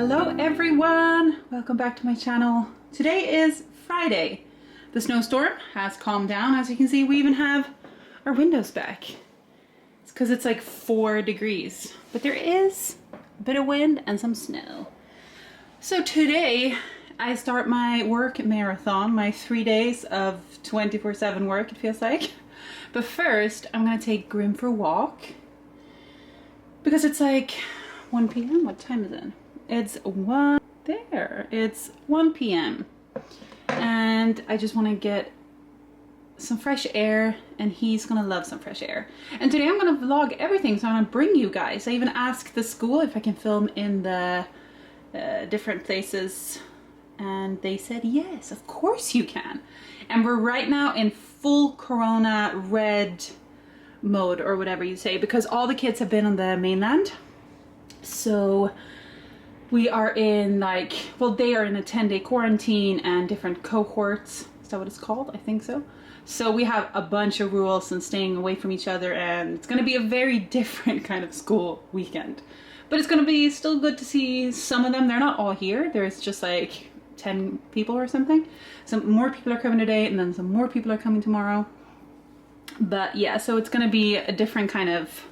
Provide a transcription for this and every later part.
Hello everyone, welcome back to my channel. Today is Friday. The snowstorm has calmed down. As you can see, we even have our windows back. It's because it's like 4 degrees, but there is a bit of wind and some snow. So today I start my work marathon, my 3 days of 24/7 work, it feels like. But first I'm gonna take Grim for a walk because it's like 1 p.m. What time is it? It's 1 p.m. and I just want to get some fresh air, and he's gonna love some fresh air. And today I'm gonna vlog everything, so I'm gonna bring you guys. I even asked the school if I can film in the different places, and they said yes, of course you can. And we're right now in full Corona red mode, or whatever you say, because all the kids have been on the mainland. So we are in like, well, they are in a 10-day quarantine and different cohorts. Is that what it's called? I think so. So we have a bunch of rules and staying away from each other, and it's going to be a very different kind of school weekend. But it's going to be still good to see some of them. They're not all here. There's just like 10 people or something. Some more people are coming today, and then some more people are coming tomorrow. But yeah, so it's going to be a different kind of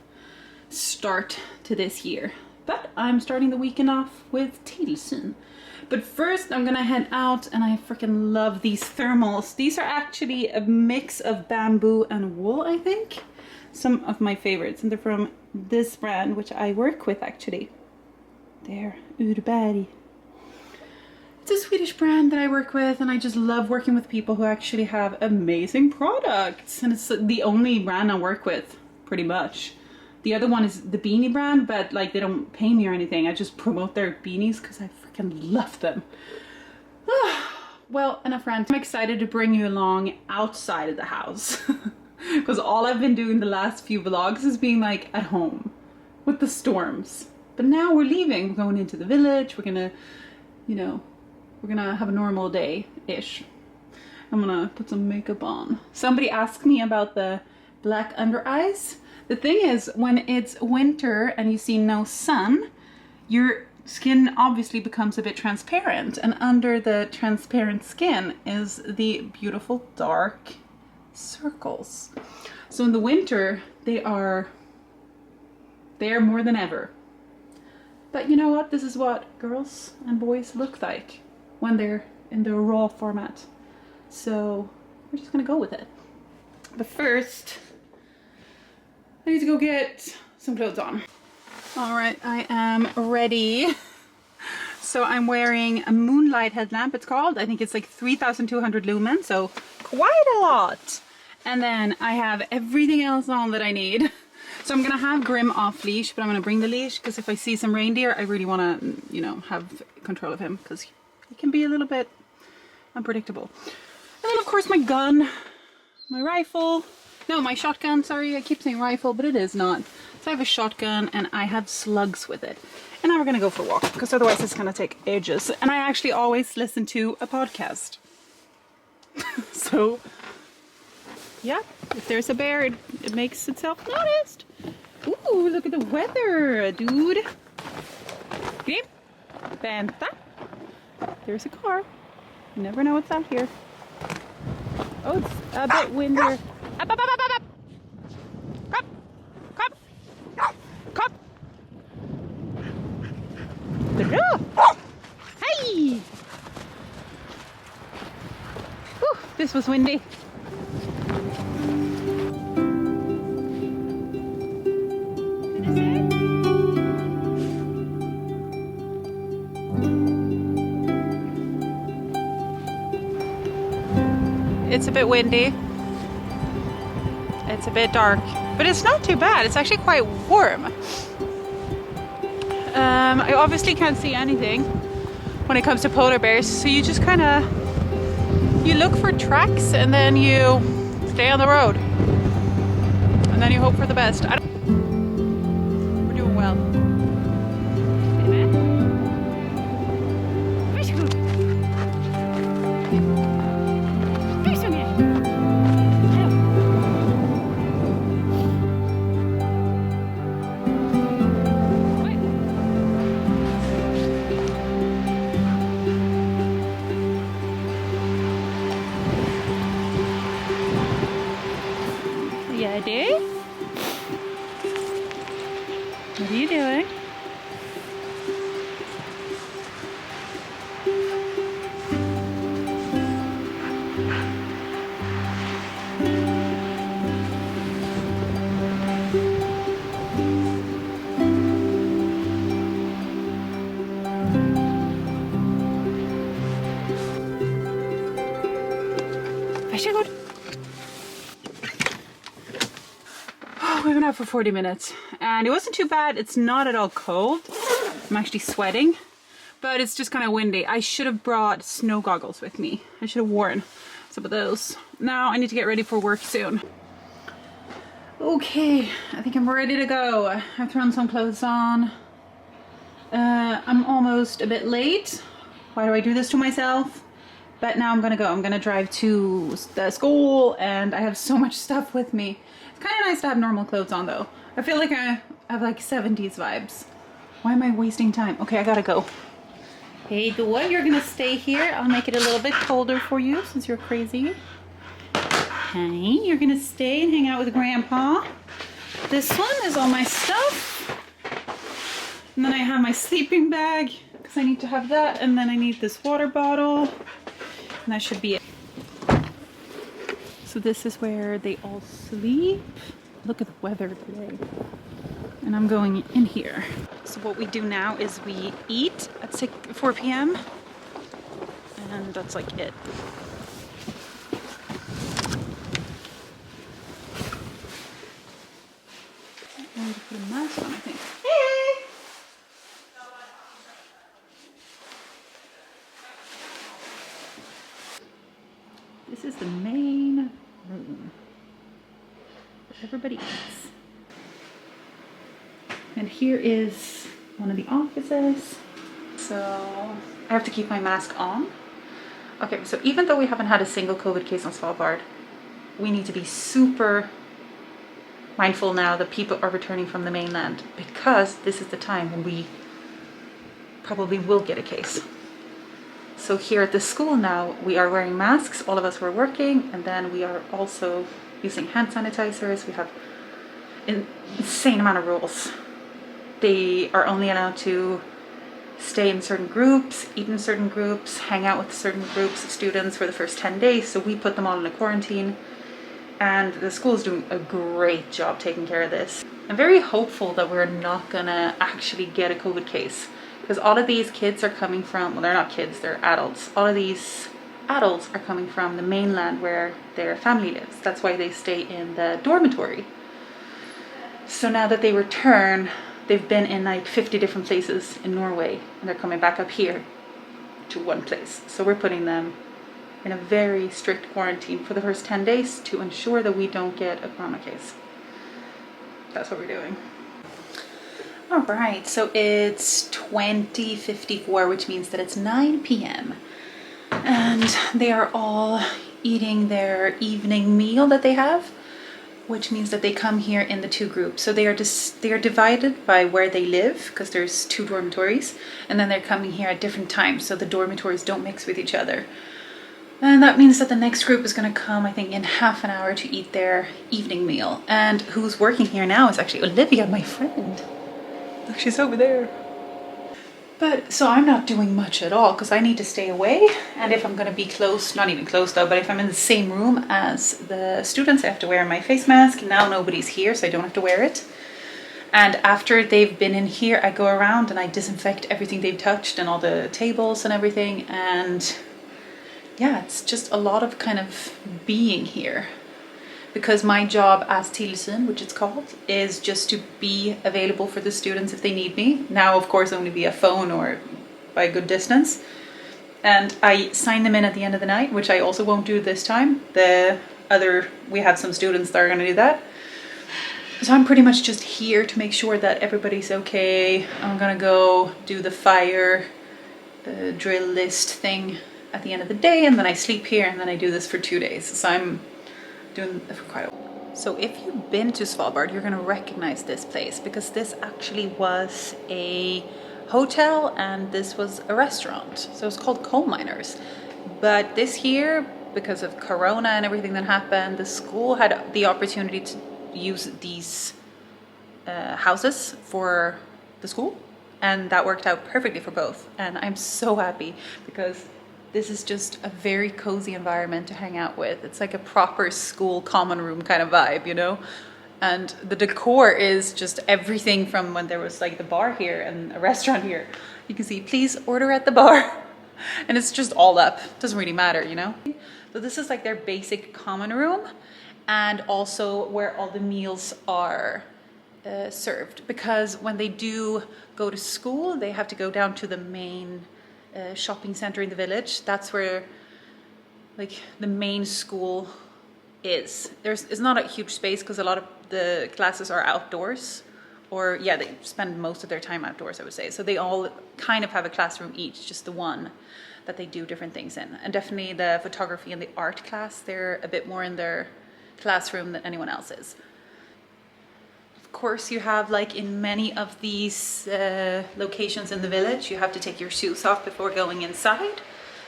start to this year. But I'm starting the weekend off with Tilsyn. But first I'm gonna head out, and I freaking love these thermals. These are actually a mix of bamboo and wool, I think. Some of my favorites, and they're from this brand, which I work with actually. There, Urberg. It's a Swedish brand that I work with, and I just love working with people who actually have amazing products. And it's the only brand I work with, pretty much. The other one is the beanie brand, but like they don't pay me or anything. I just promote their beanies because I freaking love them. Well, enough rant. I'm excited to bring you along outside of the house because all I've been doing the last few vlogs is being like at home with the storms. But now we're leaving. We're going into the village. We're gonna, you know, we're gonna have a normal day-ish. I'm gonna put some makeup on. Somebody asked me about the black under eyes. The thing is, when it's winter and you see no sun, your skin obviously becomes a bit transparent, and under the transparent skin is the beautiful dark circles. So in the winter, they are there more than ever. But you know what? This is what girls and boys look like when they're in their raw format. So we're just gonna go with it. But first, I need to go get some clothes on. All right, I am ready. So I'm wearing a moonlight headlamp, it's called. I think it's like 3,200 lumens, so quite a lot. And then I have everything else on that I need. So I'm gonna have Grim off leash, but I'm gonna bring the leash because if I see some reindeer, I really wanna, you know, have control of him because he can be a little bit unpredictable. And then of course my gun, my rifle. No, my shotgun, sorry, I keep saying rifle, but it is not. So I have a shotgun and I have slugs with it. And now we're gonna go for a walk, because otherwise it's gonna take ages. And I actually always listen to a podcast. So, yeah, if there's a bear, it makes itself noticed. Ooh, look at the weather, dude. Grim, vänta. There's a car. You never know what's out here. Oh, it's a bit windier. Up, up, up, up, up. Come, come, come. Hey! Whew, this was windy. It's a bit windy. It's a bit dark, but it's not too bad. It's actually quite warm. I obviously can't see anything when it comes to polar bears, so you just kind of, you look for tracks and then you stay on the road and then you hope for the best. We're doing well. I should go. Oh, we've been out for 40 minutes and it wasn't too bad. It's not at all cold. I'm actually sweating, but it's just kind of windy. I should have brought snow goggles with me. I should have worn some of those. Now I need to get ready for work soon. Okay, I think I'm ready to go. I've thrown some clothes on. I'm almost a bit late. Why do I do this to myself? But now I'm gonna go. I'm gonna drive to the school and I have so much stuff with me. It's kind of nice to have normal clothes on though. I feel like I have like 70s vibes. Why am I wasting time? Okay, I gotta go. Hey Dua, you're gonna stay here. I'll make it a little bit colder for you since you're crazy. Hey, you're gonna stay and hang out with Grandpa. This one is all my stuff. And then I have my sleeping bag because I need to have that. And then I need this water bottle. And that should be it. So this is where they all sleep. Look at the weather today. And I'm going in here. So what we do now is we eat at 4 p.m. And that's like it. I'm going to put a mask on, I think. Hey! This is the main room where everybody eats. And here is one of the offices. So I have to keep my mask on. Okay, so even though we haven't had a single COVID case on Svalbard, we need to be super mindful now that people are returning from the mainland because this is the time when we probably will get a case. So here at the school now, we are wearing masks. All of us were working, and then we are also using hand sanitizers. We have an insane amount of rules. They are only allowed to stay in certain groups, eat in certain groups, hang out with certain groups of students for the first 10 days. So we put them all in a quarantine, and the school is doing a great job taking care of this. I'm very hopeful that we're not gonna actually get a COVID case, because all of these kids are coming from, well, they're not kids, they're adults. All of these adults are coming from the mainland where their family lives. That's why they stay in the dormitory. So now that they return, they've been in like 50 different places in Norway, and they're coming back up here to one place. So we're putting them in a very strict quarantine for the first 10 days to ensure that we don't get a corona case. That's what we're doing. All right, so it's 20:54, which means that it's 9 p.m. And they are all eating their evening meal that they have, which means that they come here in the two groups. So they are divided by where they live, because there's 2 dormitories, and then they're coming here at different times, so the dormitories don't mix with each other. And that means that the next group is going to come, I think, in half an hour to eat their evening meal. And who's working here now is actually Olivia, my friend. Look, she's over there. But so I'm not doing much at all because I need to stay away. And if I'm going to be close, not even close though, but if I'm in the same room as the students, I have to wear my face mask. Now nobody's here, so I don't have to wear it. And after they've been in here, I go around and I disinfect everything they've touched and all the tables and everything. And yeah, it's just a lot of kind of being here. Because my job as tillsyn, which it's called, is just to be available for the students if they need me. Now, of course, only via phone or by a good distance. And I sign them in at the end of the night, which I also won't do this time. We have some students that are going to do that. So I'm pretty much just here to make sure that everybody's okay. I'm going to go do the drill list thing at the end of the day, and then I sleep here, and then I do this for 2 days. So I'm doing it for quite a while. So if you've been to Svalbard, you're going to recognize this place, because this actually was a hotel and this was a restaurant. So it's called Coal Miners. But this year, because of Corona and everything that happened, the school had the opportunity to use these houses for the school, and that worked out perfectly for both. And I'm so happy because this is just a very cozy environment to hang out with. It's like a proper school common room kind of vibe, you know? And the decor is just everything from when there was like the bar here and a restaurant here. You can see, please order at the bar. And it's just all up. Doesn't really matter, you know? So this is like their basic common room, and also where all the meals are served. Because when they do go to school, they have to go down to the main shopping center in the village. That's where like the main school is. It's not a huge space because a lot of the classes are outdoors, or yeah, they spend most of their time outdoors, I would say. So they all kind of have a classroom each, just the one that they do different things in. And definitely the photography and the art class, they're a bit more in their classroom than anyone else is. Of course, you have, like in many of these locations in the village, you have to take your shoes off before going inside.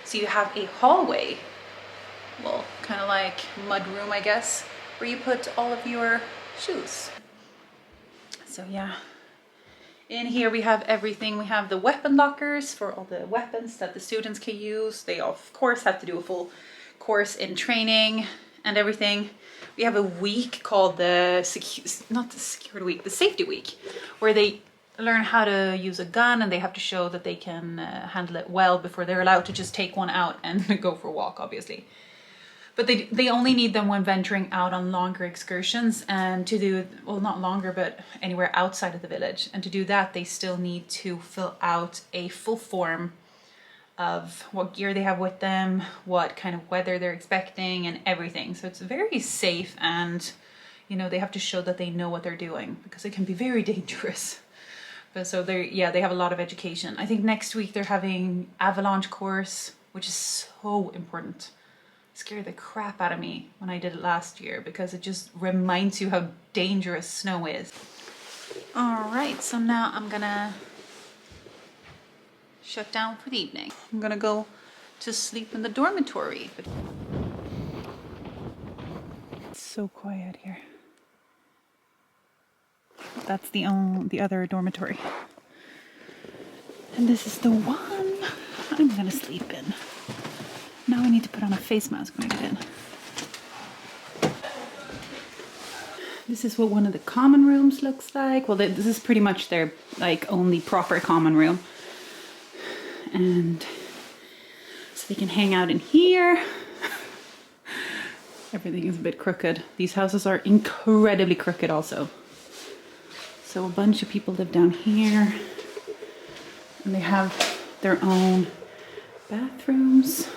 So you have a hallway, well, kind of like mud room, I guess, where you put all of your shoes. So yeah, in here we have everything. We have the weapon lockers for all the weapons that the students can use. They of course have to do a full course in training and everything. We have a week called the safety week, where they learn how to use a gun and they have to show that they can handle it well before they're allowed to just take one out and go for a walk, obviously. But they only need them when venturing out on longer excursions, and to do, well, not longer, but anywhere outside of the village. And to do that, they still need to fill out a full form of what gear they have with them, what kind of weather they're expecting, and everything. So it's very safe, and you know, they have to show that they know what they're doing, because it can be very dangerous. But so they have a lot of education. I think next week they're having avalanche course, which is so important. Scared the crap out of me when I did it last year, because it just reminds you how dangerous snow is. All right, so now I'm gonna shut down for the evening. I'm gonna go to sleep in the dormitory. It's so quiet here. That's the other dormitory. And this is the one I'm gonna sleep in. Now I need to put on a face mask when I get in. This is what one of the common rooms looks like. Well, this is pretty much their like only proper common room. And so they can hang out in here. Everything is a bit crooked. These houses are incredibly crooked also. So a bunch of people live down here. And they have their own bathrooms.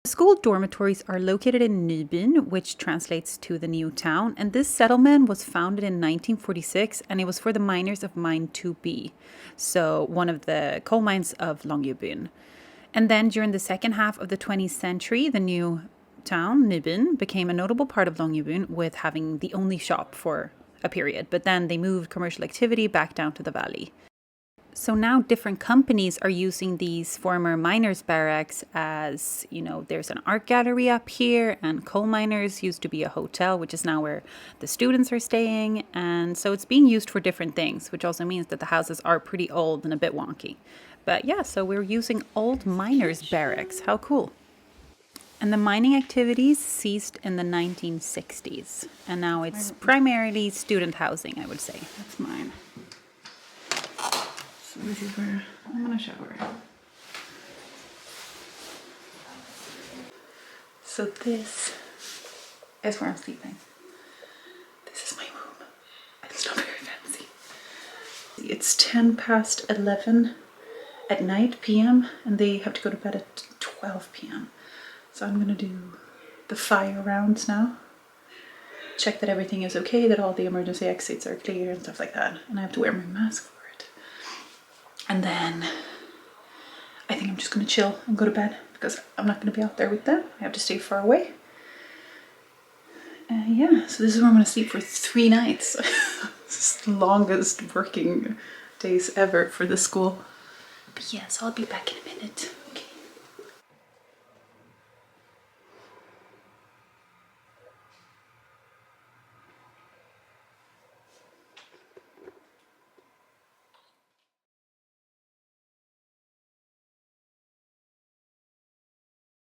School dormitories are located in Nybyn, which translates to the new town, and this settlement was founded in 1946, and it was for the miners of mine 2B, so one of the coal mines of Longyearbyen. And then during the second half of the 20th century, the new town, Nybyn, became a notable part of Longyearbyen, with having the only shop for a period, but then they moved commercial activity back down to the valley. So now different companies are using these former miners' barracks as, you know, there's an art gallery up here, and coal miners used to be a hotel, which is now where the students are staying. And so it's being used for different things, which also means that the houses are pretty old and a bit wonky. But yeah, so we're using old miners' barracks. How cool. And the mining activities ceased in the 1960s. And now it's primarily student housing, I would say. That's mine. So this is where I'm gonna shower. So this is where I'm sleeping. This is my room. It's not very fancy. It's 11 at night, p.m. and they have to go to bed at 12 p.m. So I'm gonna do the fire rounds now. Check that everything is okay, that all the emergency exits are clear and stuff like that. And I have to wear my mask for it. And then I think I'm just gonna chill and go to bed, because I'm not gonna be out there with them. I have to stay far away. Yeah, so this is where I'm gonna sleep for 3 nights. This is the longest working days ever for the school. But yeah, so I'll be back in a minute.